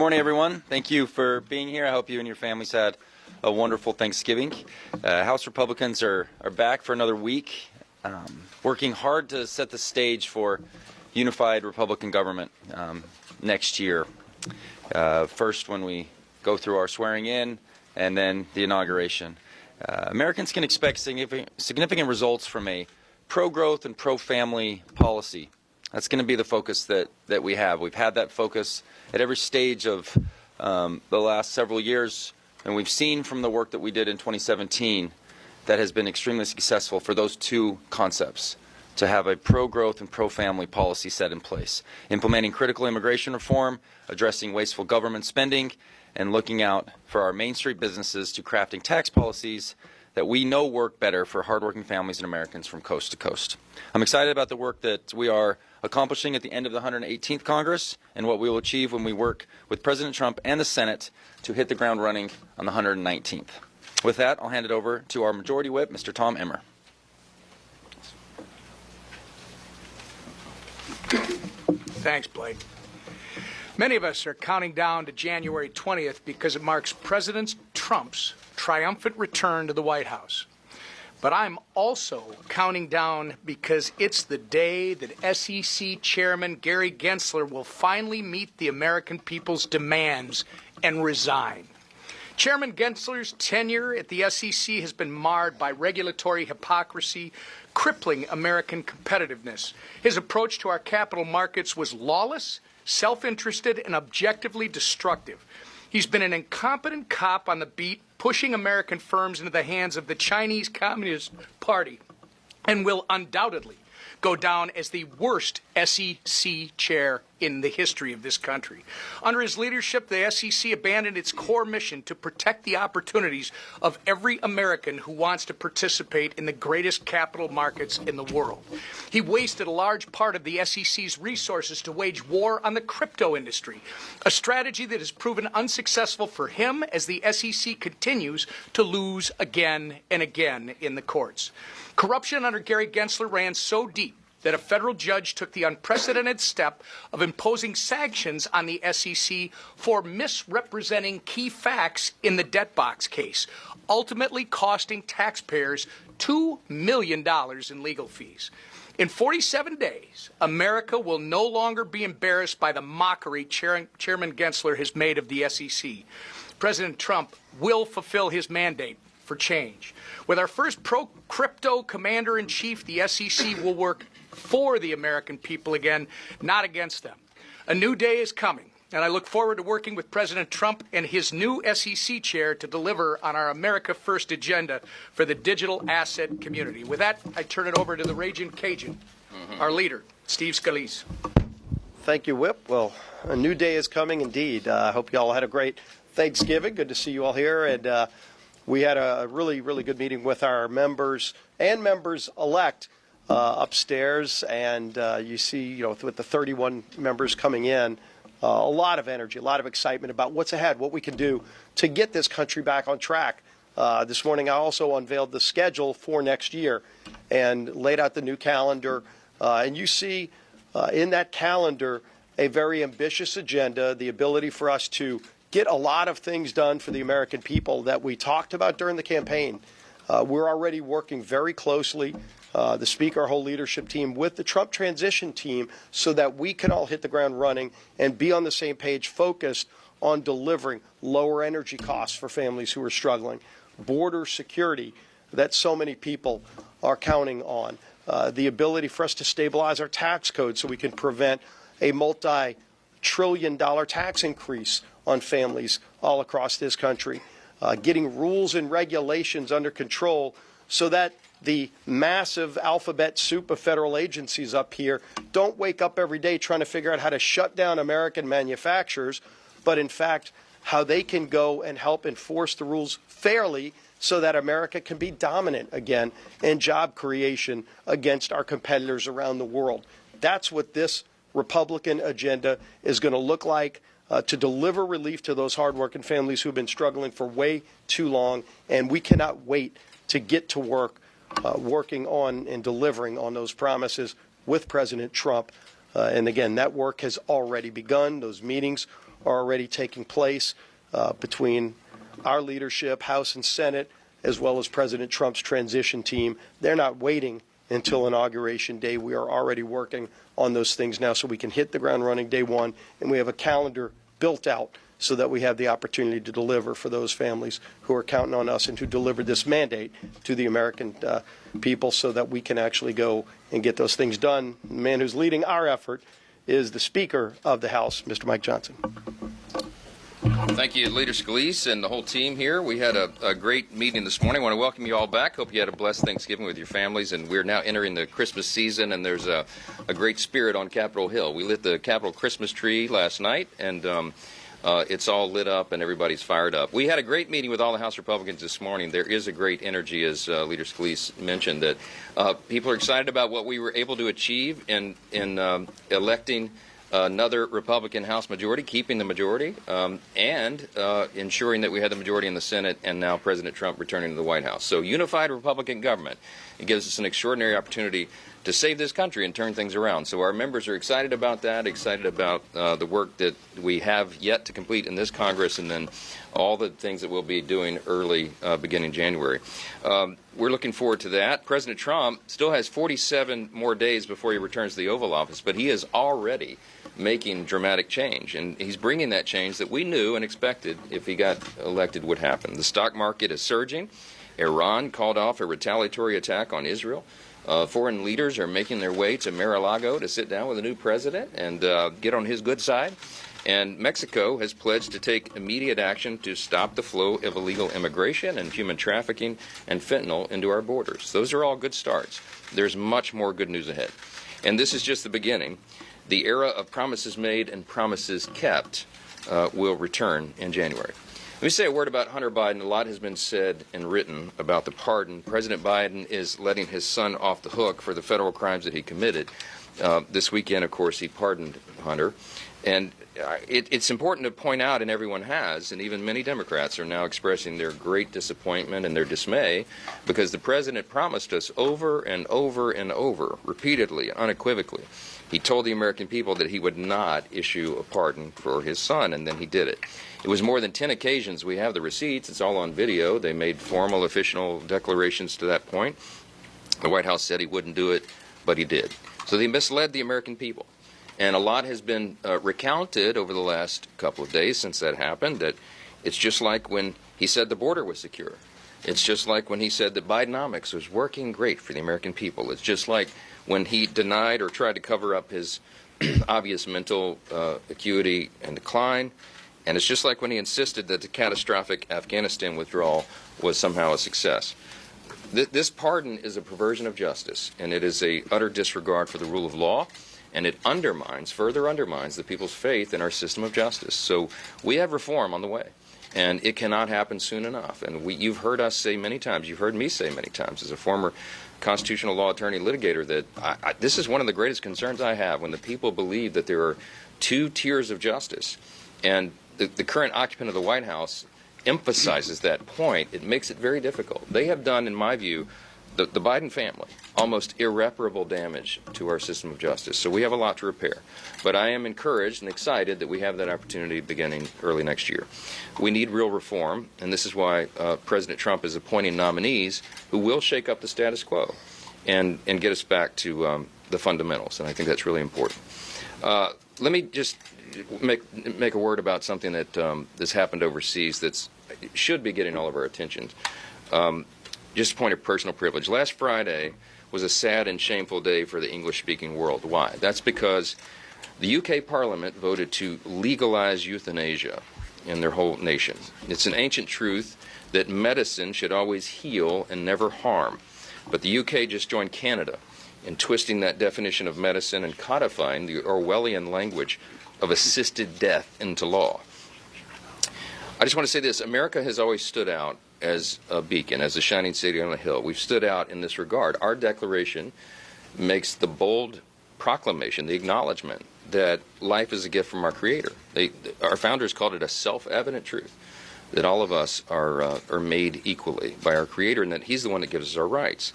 morning, everyone. Thank you for being here. I hope you and your families had a wonderful Thanksgiving. House Republicans are back for another week, working hard to set the stage for unified Republican government next year. First, when we go through our swearing in, and then the inauguration. Americans can expect significant results from a pro-growth and pro-family policy. That's going to be the focus that we have. We've had that focus at every stage of the last several years, and we've seen from the work that we did in 2017 that has been extremely successful for those two concepts, to have a pro-growth and pro-family policy set in place, implementing critical immigration reform, addressing wasteful government spending, and looking out for our Main Street businesses to crafting tax policies that we know work better for hardworking families and Americans from coast to coast. I'm excited about the work that we are accomplishing at the end of the 118th Congress and what we will achieve when we work with President Trump and the Senate to hit the ground running on the 119th. With that, I'll hand it over to our Majority Whip, Mr. Tom Emmer. Thanks, Blake. Many of us are counting down to January 20th because it marks President Trump's triumphant return to the White House. But I'm also counting down because it's the day that SEC Chairman Gary Gensler will finally meet the American people's demands and resign. Chairman Gensler's tenure at the SEC has been marred by regulatory hypocrisy, crippling American competitiveness. His approach to our capital markets was lawless, self-interested, and objectively destructive. He's been an incompetent cop on the beat, pushing American firms into the hands of the Chinese Communist Party, and will undoubtedly go down as the worst SEC chair in the history of this country. Under his leadership, the SEC abandoned its core mission to protect the opportunities of every American who wants to participate in the greatest capital markets in the world. He wasted a large part of the SEC's resources to wage war on the crypto industry, a strategy that has proven unsuccessful for him as the SEC continues to lose again and again in the courts. Corruption under Gary Gensler ran so deep that a federal judge took the unprecedented step of imposing sanctions on the SEC for misrepresenting key facts in the debt box case, ultimately costing taxpayers $2 million in legal fees. In 47 days, America will no longer be embarrassed by the mockery Chairman Gensler has made of the SEC. President Trump will fulfill his mandate for change. With our first pro-crypto commander-in-chief, the SEC will work for the American people again, not against them. A new day is coming, and I look forward to working with President Trump and his new SEC chair to deliver on our America First agenda for the digital asset community. With that, I turn it over to the Raging Cajun, our leader, Steve Scalise. Thank you, Whip. Well, a new day is coming indeed. I hope you all had a great Thanksgiving. Good to see you all here. And we had a really, really good meeting with our members and members-elect upstairs. And you see, with the 31 members coming in, a lot of energy, a lot of excitement about what's ahead, what we can do to get this country back on track. This morning, I also unveiled the schedule for next year and laid out the new calendar. And you see in that calendar a very ambitious agenda, the ability for us to get a lot of things done for the American people that we talked about during the campaign. We're already working very closely, the Speaker, our whole leadership team, with the Trump transition team so that we can all hit the ground running and be on the same page, focused on delivering lower energy costs for families who are struggling, border security that so many people are counting on, the ability for us to stabilize our tax code so we can prevent a multi-trillion-dollar tax increase on families all across this country, getting rules and regulations under control so that the massive alphabet soup of federal agencies up here don't wake up every day trying to figure out how to shut down American manufacturers, but in fact how they can go and help enforce the rules fairly so that America can be dominant again in job creation against our competitors around the world. That's what this Republican agenda is going to look like. To deliver relief to those hardworking families who've been struggling for way too long. And we cannot wait to get to work working on and delivering on those promises with President Trump. And again, that work has already begun. Those meetings are already taking place between our leadership, House and Senate, as well as President Trump's transition team. They're not waiting until Inauguration Day. We are already working on those things now so we can hit the ground running day one, and we have a calendar built out so that we have the opportunity to deliver for those families who are counting on us and to deliver this mandate to the American people so that we can actually go and get those things done. The man who's leading our effort is the Speaker of the House, Mr. Mike Johnson. Thank you, Leader Scalise and the whole team here. We had a great meeting this morning. I want to welcome you all back. Hope you had a blessed Thanksgiving with your families. And we're now entering the Christmas season, and there's a great spirit on Capitol Hill. We lit the Capitol Christmas tree last night, and it's all lit up and everybody's fired up. We had a great meeting with all the House Republicans this morning. There is a great energy, as Leader Scalise mentioned, that people are excited about what we were able to achieve in electing another Republican House majority, keeping the majority, and ensuring that we had the majority in the Senate, and now President Trump returning to the White House. So unified Republican government. It gives us an extraordinary opportunity to save this country and turn things around. So our members are excited about that, excited about the work that we have yet to complete in this Congress, and then all the things that we'll be doing early, beginning January. We're looking forward to that. President Trump still has 47 more days before he returns to the Oval Office, but he is already making dramatic change, and he's bringing that change that we knew and expected if he got elected would happen. The stock market is surging. Iran called off a retaliatory attack on Israel. Foreign leaders are making their way to Mar-a-Lago to sit down with a new president and get on his good side. And Mexico has pledged to take immediate action to stop the flow of illegal immigration and human trafficking and fentanyl into our borders. Those are all good starts. There's much more good news ahead. And this is just the beginning. The era of promises made and promises kept will return in January. Let me say a word about Hunter Biden. A lot has been said and written about the pardon. President Biden is letting his son off the hook for the federal crimes that he committed. This weekend, of course, he pardoned Hunter. And it's important to point out, and everyone has, and even many Democrats are now expressing their great disappointment and their dismay, because the president promised us over and over and over, repeatedly, unequivocally. He told the American people that he would not issue a pardon for his son, and then he did it. It was more than 10 occasions. We have the receipts. It's all on video. They made formal, official declarations to that point. The White House said he wouldn't do it, but he did. So they misled the American people. And a lot has been recounted over the last couple of days since that happened, that it's just like when he said the border was secure. It's just like when he said that Bidenomics was working great for the American people. It's just like when he denied or tried to cover up his obvious mental acuity and decline. And it's just like when he insisted that the catastrophic Afghanistan withdrawal was somehow a success. This pardon is a perversion of justice, and it is a utter disregard for the rule of law, and it further undermines the people's faith in our system of justice. So we have reform on the way, and it cannot happen soon enough. And you've heard us say many times, you've heard me say many times as a former constitutional law attorney litigator, that this is one of the greatest concerns I have, when the people believe that there are two tiers of justice. And the current occupant of the White House emphasizes that point. It makes it very difficult. They have done, in my view, the Biden family, almost irreparable damage to our system of justice. So we have a lot to repair. But I am encouraged and excited that we have that opportunity beginning early next year. We need real reform, and this is why President Trump is appointing nominees who will shake up the status quo and get us back to the fundamentals, and I think that's really important. Let me just make a word about something that that's happened overseas that should be getting all of our attention. Just a point of personal privilege. Last Friday was a sad and shameful day for the English-speaking world. Why? That's because the UK Parliament voted to legalize euthanasia in their whole nation. It's an ancient truth that medicine should always heal and never harm. But the UK just joined Canada in twisting that definition of medicine and codifying the Orwellian language of assisted death into law. I just want to say this. America has always stood out as a beacon, as a shining city on a hill. We've stood out in this regard. Our declaration makes the bold proclamation, the acknowledgement that life is a gift from our Creator. Our founders called it a self-evident truth, that all of us are made equally by our Creator, and that He's the one that gives us our rights.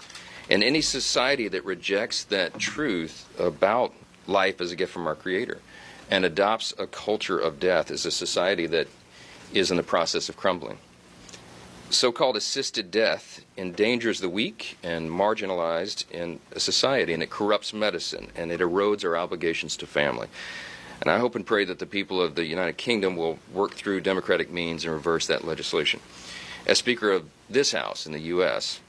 And any society that rejects that truth about life as a gift from our Creator and adopts a culture of death is a society that is in the process of crumbling. So-called assisted death endangers the weak and marginalized in a society, and it corrupts medicine, and it erodes our obligations to family. And I hope and pray that the people of the United Kingdom will work through democratic means and reverse that legislation. As Speaker of this House in the U.S.,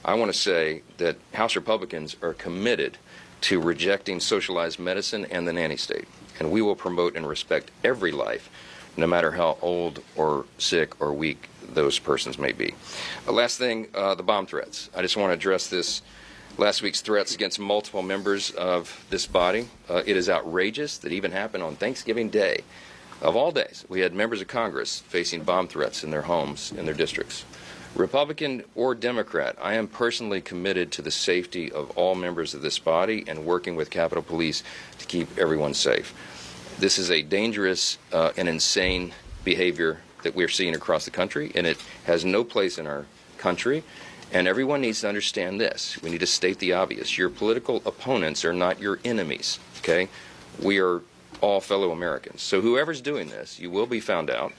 I want to say that House Republicans are committed to rejecting socialized medicine and the nanny state, and we will promote and respect every life, no matter how old or sick or weak those persons may be. Last thing, the bomb threats. I just want to address this. Last week's threats against multiple members of this body. It is outrageous that even happened on Thanksgiving Day. Of all days, we had members of Congress facing bomb threats in their homes, in their districts. Republican or Democrat, I am personally committed to the safety of all members of this body and working with Capitol Police to keep everyone safe. This is a dangerous and insane behavior that we're seeing across the country, and it has no place in our country. And everyone needs to understand this. We need to state the obvious. Your political opponents are not your enemies, okay? We are all fellow Americans. So whoever's doing this, you will be found out,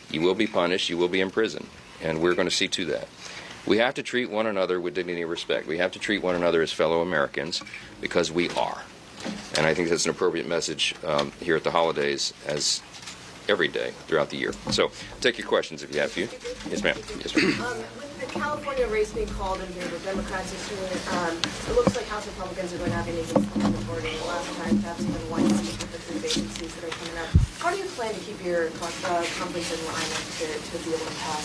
you will be punished, you will be in prison, and we're going to see to that. We have to treat one another with dignity and respect. We have to treat one another as fellow Americans because we are. And I think that's an appropriate message here at the holidays as every day throughout the year. So take your questions if you have a few. Yes, ma'am. Yes, ma'am. With the California race being called in favor of Democrats this year, it looks like House Republicans are going to have an even stronger majority than last time, perhaps even one seat with the 3 vacancies that are coming up. How do you plan to keep your conference in line to be able to pass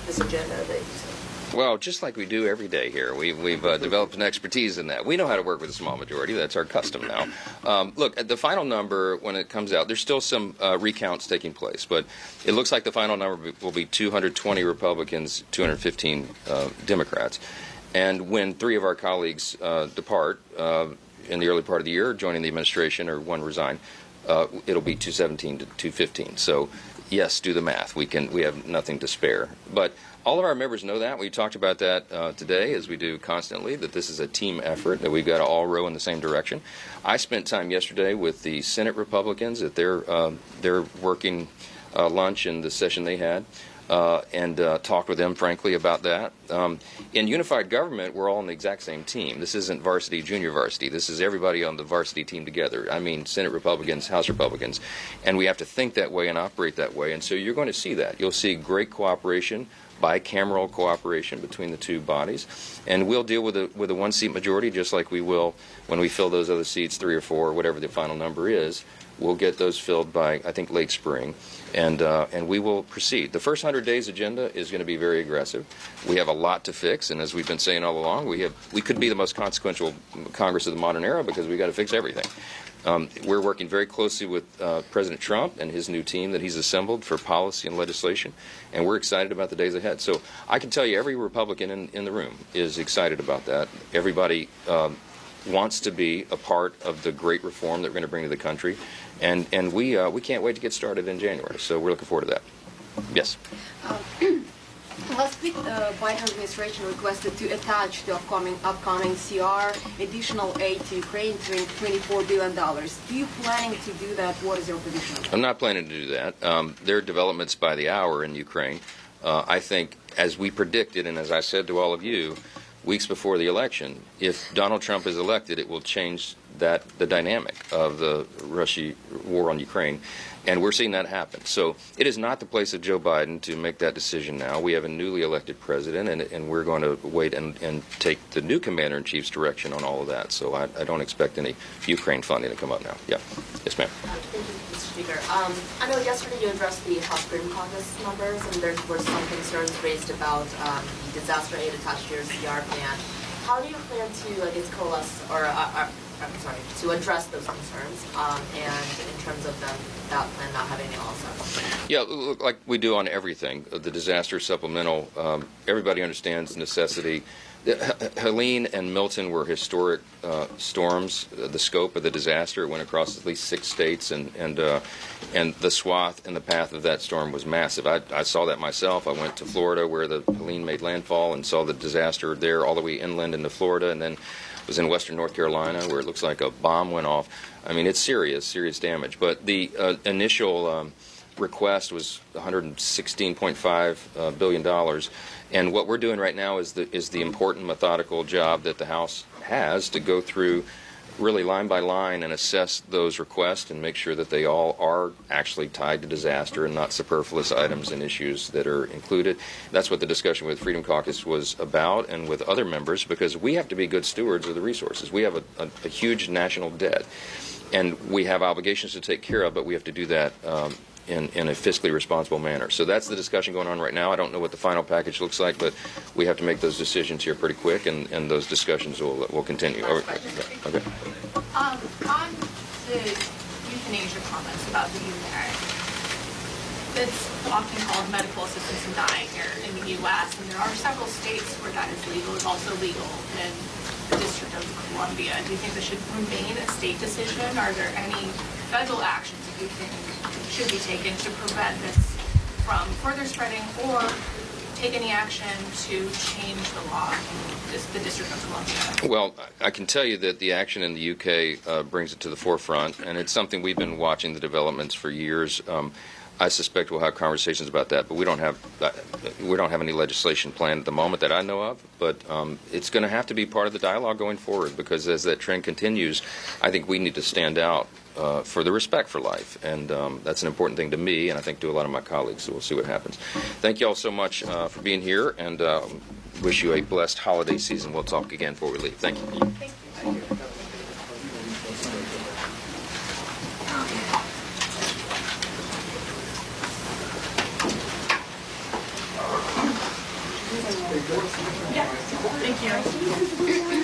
this agenda that you said? Well, just like we do every day here, we've developed an expertise in that. We know how to work with a small majority. That's our custom now. Look, at the final number, when it comes out, there's still some recounts taking place, but it looks like the final number will be 220 Republicans, 215 Democrats. And when 3 of our colleagues depart in the early part of the year, joining the administration, or one resign, it'll be 217 to 215. So, yes, do the math. We have nothing to spare. But all of our members know that. We talked about that today, as we do constantly, that this is a team effort, that we've got to all row in the same direction. I spent time yesterday with the Senate Republicans at their working lunch and the session they had, and talked with them, frankly, about that. In unified government, we're all on the exact same team. This isn't varsity, junior varsity. This is everybody on the varsity team together. I mean, Senate Republicans, House Republicans. And we have to think that way and operate that way. And so you're going to see that. You'll see great cooperation, bicameral cooperation between the two bodies, and we'll deal with a 1-seat majority just like we will when we fill those other seats, 3 or 4, whatever the final number is. We'll get those filled by, I think, late spring, and we will proceed. The first 100 days agenda is going to be very aggressive. We have a lot to fix, and as we've been saying all along, we could be the most consequential Congress of the modern era because we've got to fix everything. We're working very closely with President Trump and his new team that he's assembled for policy and legislation, and we're excited about the days ahead. So I can tell you every Republican in the room is excited about that. Everybody wants to be a part of the great reform that we're going to bring to the country, and we can't wait to get started in January. So we're looking forward to that. Yes. Last week, the Biden administration requested to attach to upcoming CR additional aid to Ukraine, $24 billion. Do you planning to do that? What is your position on that? I'm not planning to do that. There are developments by the hour in Ukraine. I think, as we predicted, and as I said to all of you weeks before the election, if Donald Trump is elected, it will change the dynamic of the Russia war on Ukraine. And we're seeing that happen. So it is not the place of Joe Biden to make that decision now. We have a newly elected president, and we're going to wait and take the new commander-in-chief's direction on all of that. So I don't expect any Ukraine funding to come up now. Yeah. Yes, ma'am. Thank you, Mr. Speaker. I know yesterday you addressed the House Freedom Caucus numbers, and there were some concerns raised about the disaster aid attached to your CR plan. How do you plan to, I guess, coalesce or to address those concerns, and in terms of that plan not having it also? Yeah, like we do on everything. The disaster supplemental, everybody understands the necessity. Helene and Milton were historic storms. The scope of the disaster went across at least 6 states, and the swath and the path of that storm was massive. I saw that myself. I went to Florida where the Helene made landfall and saw the disaster there all the way inland into Florida, and then was in western North Carolina, where it looks like a bomb went off. I mean, it's serious damage. But the initial request was $116.5 billion. And what we're doing right now is the important methodical job that the House has to go through really line by line and assess those requests and make sure that they all are actually tied to disaster and not superfluous items and issues that are included. That's what the discussion with Freedom Caucus was about, and with other members, because we have to be good stewards of the resources. We have a huge national debt, and we have obligations to take care of, but we have to do that in a fiscally responsible manner. So that's the discussion going on right now. I don't know what the final package looks like, but we have to make those decisions here pretty quick, and those discussions will continue. Okay. On the euthanasia comments about the euthanasia, it's often called medical assistance in dying here in the U.S., and there are several states where that is legal. It's also legal in the District of Columbia. Do you think this should remain a state decision? Are there any federal actions that you think should be taken to prevent this from further spreading, or take any action to change the law in the District of Columbia? Well, I can tell you that the action in the UK brings it to the forefront, and it's something we've been watching the developments for years. I suspect we'll have conversations about that, but we don't have any legislation planned at the moment that I know of. But it's going to have to be part of the dialogue going forward, because as that trend continues, I think we need to stand out for the respect for life, and that's an important thing to me, and I think to a lot of my colleagues. So we'll see what happens. Thank you all so much for being here, and wish you a blessed holiday season. We'll talk again before we leave. Thank you. Thank you. Thank you.